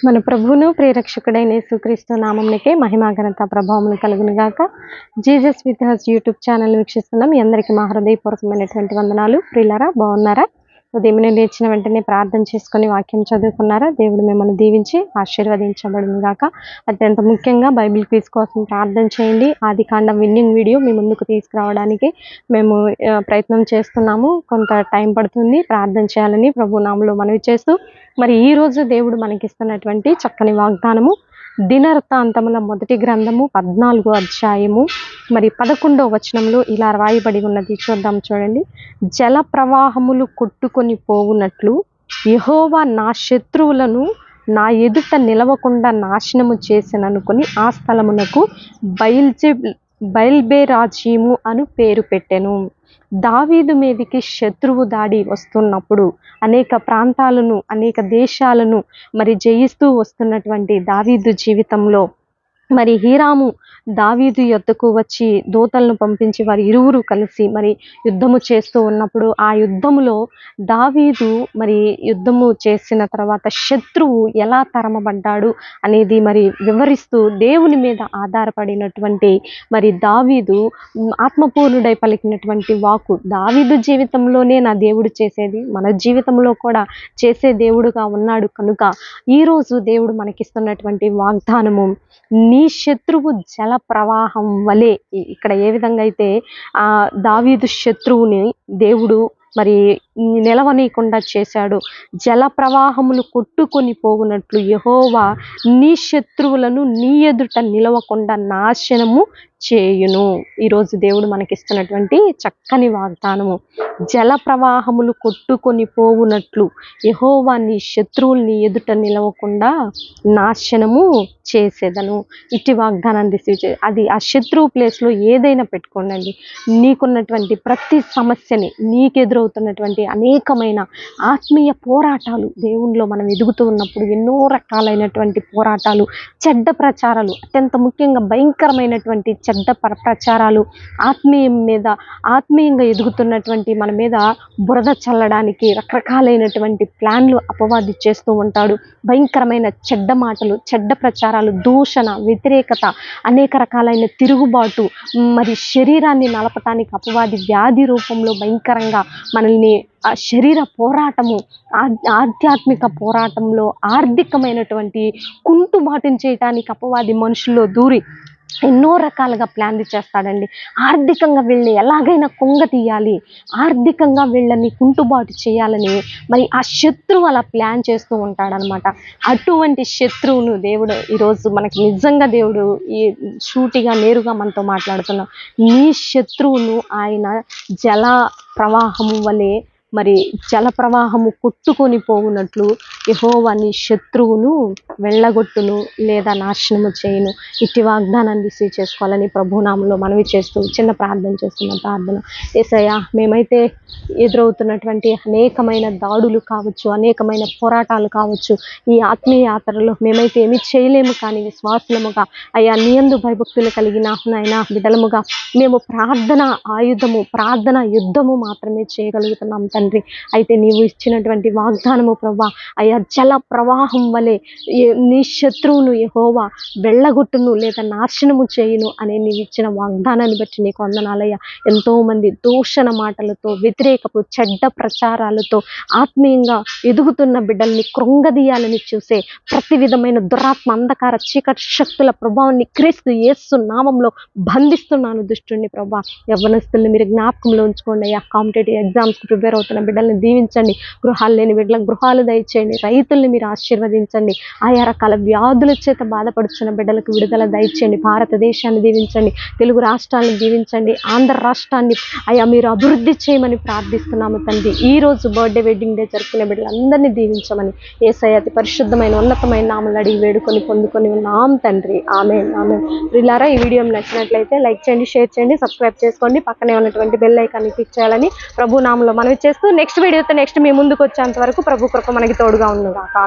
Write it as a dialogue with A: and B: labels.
A: మన ప్రభువును ప్రియరక్షకుడైన యేసుక్రీస్తు నామమునకే మహిమ ఘనత ప్రభావములు కలుగును గాక. Jesus with has YouTube channel వీక్షిస్తున్న మీ అందరికీ మా హృదయపూర్వకమైనటువంటి వందనాలు. ప్రియులారా, బాగున్నారా? ఉదయం లేచిన వెంటనే ప్రార్థన చేసుకొని వాక్యం చదువుకున్నారా? దేవుడు మిమ్మల్ని దీవించి ఆశీర్వదించబడును గాక. అత్యంత ముఖ్యంగా బైబిల్ క్విజ్ కోసం ప్రార్థన చేయండి. ఆదికాండం విన్నింగ్ వీడియో మీ ముందుకు తీసుకురావడానికి మేము ప్రయత్నం చేస్తున్నాము. కొంత టైం పడుతుంది. ప్రార్థన చేయాలని ప్రభు నామములో మనవి చేస్తూ, మరి ఈరోజు దేవుడు మనకిస్తున్నటువంటి చక్కని వాగ్దానము దినవృత్తాంతముల మొదటి గ్రంథము 14వ అధ్యాయము మరి 11వ వచనంలో ఇలా రాయబడి ఉన్నది. చూద్దాం, చూడండి. జల ప్రవాహములు కొట్టుకొని పోవునట్లు యెహోవా నా శత్రువులను నా ఎదుట నిలవకుండా నాశనము చేసిననుకొని ఆ స్థలమునకు బయల్బెరాజీము అను పేరు పెట్టెను. దావీదు మీదికి శత్రువు దాడి వస్తున్నప్పుడు అనేక ప్రాంతాలను, అనేక దేశాలను మరి జయిస్తూ వస్తున్నటువంటి దావీదు జీవితంలో మరి హీరాము దావీదు యొద్దకు వచ్చి దూతలను పంపించి వారి ఇరువురు కలిసి మరి యుద్ధము చేస్తూ ఉన్నప్పుడు ఆ యుద్ధములో దావీదు మరి యుద్ధము చేసిన తర్వాత శత్రువు ఎలా తరమబడ్డాడు అనేది మరి వివరిస్తూ దేవుని మీద ఆధారపడినటువంటి మరి దావీదు ఆత్మపూర్ణుడై పలికినటువంటి వాకు, దావీదు జీవితంలోనే నా దేవుడు చేసేది మన జీవితంలో కూడా చేసే దేవుడుగా ఉన్నాడు కనుక ఈరోజు దేవుడు మనకిస్తున్నటువంటి వాగ్దానము, నీ శత్రువు జల ప్రవాహం వలె. ఇక్కడ ఏ విధంగా అయితే దావీదు శత్రువుని దేవుడు మరి నిలవనీయకుండా చేశాడు, జల ప్రవాహములు కొట్టుకొని పోవునట్లు యెహోవా నీ శత్రువులను నీ ఎదుట నిలవకుండా నాశనము చేయును. ఈరోజు దేవుడు మనకిస్తున్నటువంటి చక్కని వాగ్దానము, జల ప్రవాహములు కొట్టుకొని పోవునట్లు యెహోవా నీ శత్రువుల్ని ఎదుట నిలవకుండా నాశనము చేసేదను. ఇట్టి వాగ్దానాన్ని రిసీవ్ చే అది ఆ శత్రువు ప్లేస్లో ఏదైనా పెట్టుకోండి. నీకున్నటువంటి ప్రతి సమస్యని, నీకెదురవుతున్నటువంటి అనేకమైన ఆత్మీయ పోరాటాలు, దేవునిలో మనం ఎదుగుతూ ఉన్నప్పుడు ఎన్నో రకాలైనటువంటి పోరాటాలు, చెడ్డ ప్రచారాలు, అత్యంత ముఖ్యంగా భయంకరమైనటువంటి చెడ్డ ప్రచారాలు, ఆత్మీయంగా ఎదుగుతున్నటువంటి మన మీద బురద చల్లడానికి రకరకాలైనటువంటి ప్లాన్లు అపవాది చేస్తూ ఉంటాడు. భయంకరమైన చెడ్డ మాటలు, చెడ్డ ప్రచారాలు, దూషణ, వ్యతిరేకత, అనేక రకాలైన తిరుగుబాటు, మరి శరీరాన్ని నలపటానికి అపవాది వ్యాధి రూపంలో భయంకరంగా మనల్ని శరీర పోరాటము, ఆధ్యాత్మిక పోరాటంలో ఆర్థికమైనటువంటి కుంటుబాటును చేయటానికి అపవాది మనుషుల్లో దూరి ఎన్నో రకాలుగా ప్లాన్లు చేస్తాడండి. ఆర్థికంగా వీళ్ళని ఎలాగైనా కొంగ తీయాలి, ఆర్థికంగా వీళ్ళని కుంటుబాటు చేయాలని మరి ఆ శత్రువు అలా ప్లాన్ చేస్తూ ఉంటాడనమాట. అటువంటి శత్రువును దేవుడు ఈరోజు మనకి నిజంగా దేవుడు ఈ సూటిగా నేరుగా మనతో మాట్లాడుతున్నాం. నీ శత్రువును ఆయన జల ప్రవాహము వలె మరి జల ప్రవాహము కొట్టుకొని పోవునట్లు యెహోవా నీ శత్రువును వెళ్ళగొట్టును లేదా నాశనము చేయును. ఇట్టి వాగ్దానాన్ని రిసీవ్ చేసుకోవాలని ప్రభునామంలో మనవి చేస్తూ చిన్న ప్రార్థన చేస్తున్నాం. ప్రార్థన, యేసయ్యా, మేమైతే ఎదురవుతున్నటువంటి అనేకమైన దాడులు కావచ్చు, అనేకమైన పోరాటాలు కావచ్చు, ఈ ఆత్మీయ యాత్రలో మేమైతే ఏమీ చేయలేము, కానీ విశ్వాసులముగా అయ్యా నీ యందు భయభక్తులు కలిగిన నాయనా బిడ్డలముగా మేము ప్రార్థన ఆయుధము, ప్రార్థన యుద్ధము మాత్రమే చేయగలుగుతున్నాం తండ్రి. అయితే నీవు ఇచ్చినటువంటి వాగ్దానము ప్రభా, అయ్యా జల ప్రవాహం వలె నీ శత్రువును యెహోవా వెళ్ళగొట్టును లేదా నాశనము చేయును అనే నీవు ఇచ్చిన వాగ్దానాన్ని బట్టి నీకు వందనాలయ్యా. ఎంతోమంది దూషణ మాటలతో, వ్యతిరేకపు చెడ్డ ప్రచారాలతో ఆత్మీయంగా ఎదుగుతున్న బిడ్డల్ని కృంగదీయాలని చూసే ప్రతి విధమైన దురాత్మ, అంధకార, చీకటి శక్తుల ప్రభావాన్ని క్రీస్తు యేసు నామంలో బంధిస్తున్నాను దుష్టుని ప్రభా. యవ్వనస్తుల్ని మీరు జ్ఞాపకంలో ఉంచుకోండి అయ్యా. కాంపిటేటివ్ ఎగ్జామ్స్కి ప్రిపేర్ అవుతున్న బిడ్డల్ని దీవించండి. గృహాలు లేని బిడ్డలకు గృహాలు దయచేయండి. రైతుల్ని మీరు ఆశీర్వదించండి. ఆయా రకాల వ్యాధుల చేత బాధపడుతున్న బిడ్డలకు విడుదల దయచేయండి. భారతదేశాన్ని దీవించండి. తెలుగు రాష్ట్రాలను దీవించండి. ఆంధ్ర రాష్ట్రాన్ని అయ్యా మీరు అభివృద్ధి చేయమని ప్రార్థిస్తున్నాము తండ్రి. ఈరోజు బర్త్డే, వెడ్డింగ్ డే జరుపుకునే బిడ్డలందరినీ దీవించమని యేసయ్య అతి పరిశుద్ధమైన ఉన్నతమైన నామములు అడిగి వేడుకొని పొందుకొని ఉన్నాం తండ్రి. ఆమేన్, ఆమేన్. ప్రియులారా, ఈ వీడియో నచ్చినట్లయితే లైక్ చేయండి, షేర్ చేయండి, సబ్స్క్రైబ్ చేసుకోండి. పక్కనే ఉన్నటువంటి బెల్ ఐకాన్ని క్లిక్ చేయాలని ప్రభు నామములో మనవి చేస్తూ నెక్స్ట్ వీడియోతో నెక్స్ట్ మీ ముందుకు వచ్చేంత వరకు ప్రభు కృప మనకి తోడుగా ఉండుగాక.